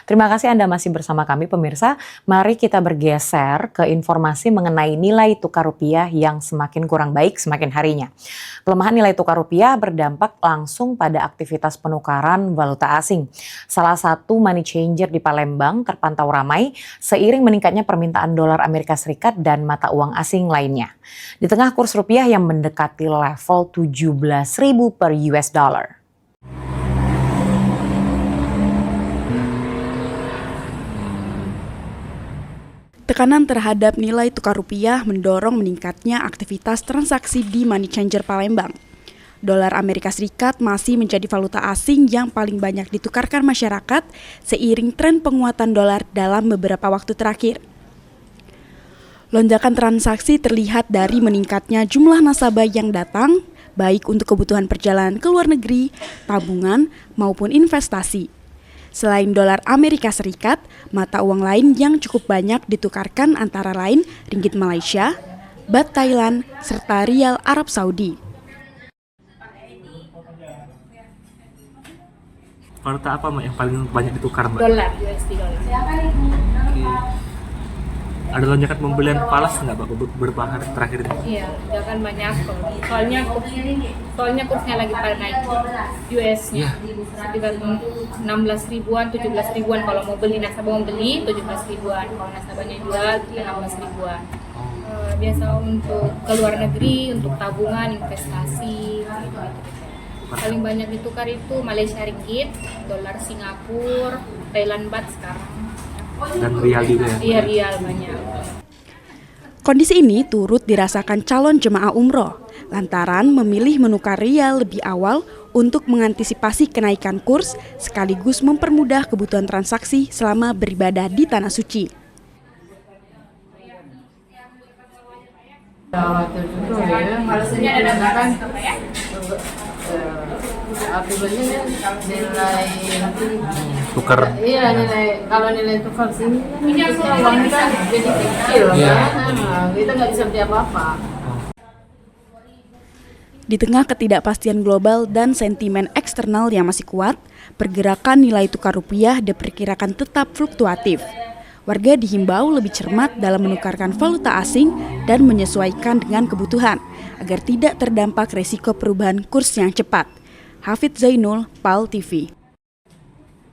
Terima kasih Anda masih bersama kami pemirsa. Mari kita bergeser ke informasi mengenai nilai tukar rupiah yang semakin kurang baik semakin harinya. Pelemahan nilai tukar rupiah berdampak langsung pada aktivitas penukaran valuta asing. Salah satu money changer di Palembang terpantau ramai seiring meningkatnya permintaan dolar Amerika Serikat dan mata uang asing lainnya. Di tengah kurs rupiah yang mendekati level 17.000 per US dollar. Tekanan terhadap nilai tukar rupiah mendorong meningkatnya aktivitas transaksi di money changer Palembang. Dolar Amerika Serikat masih menjadi valuta asing yang paling banyak ditukarkan masyarakat seiring tren penguatan dolar dalam beberapa waktu terakhir. Lonjakan transaksi terlihat dari meningkatnya jumlah nasabah yang datang, baik untuk kebutuhan perjalanan ke luar negeri, tabungan, maupun investasi. Selain dolar Amerika Serikat, mata uang lain yang cukup banyak ditukarkan antara lain ringgit Malaysia, baht Thailand, serta rial Arab Saudi. Valuta apa Mbak yang paling banyak ditukar Mbak? Dolar, USD dolar. Ada lonjakan pembelian falas nggak Mbak beberapa hari terakhir ini? Iya, udah kan banyak. Soalnya kursnya lagi pada naik. US-nya. Sekitar 16 ribuan, 17 ribuan kalau mau beli, nasabah mau beli 17 ribuan. Kalau nasabahnya jual 16 ribuan. Biasa untuk ke luar negeri, untuk tabungan, investasi, gitu. Paling banyak ditukar itu Malaysia ringgit, dolar Singapura, Thailand baht sekarang. Dan rial juga ya? Iya, rial banyak. Kondisi ini turut dirasakan calon jemaah umroh, lantaran memilih menukar rial lebih awal untuk mengantisipasi kenaikan kurs sekaligus mempermudah kebutuhan transaksi selama beribadah di Tanah Suci. Maksudnya ada kan akibatnya nilai Tukar. Iya, kalau nilai tukar sini kita uangnya kan jadi kecil kan, kita nggak bisa beli apa-apa. Di tengah ketidakpastian global dan sentimen eksternal yang masih kuat, pergerakan nilai tukar rupiah diperkirakan tetap fluktuatif. Warga dihimbau lebih cermat dalam menukarkan valuta asing dan menyesuaikan dengan kebutuhan agar tidak terdampak resiko perubahan kurs yang cepat. Hafidz Zainul, PAL TV.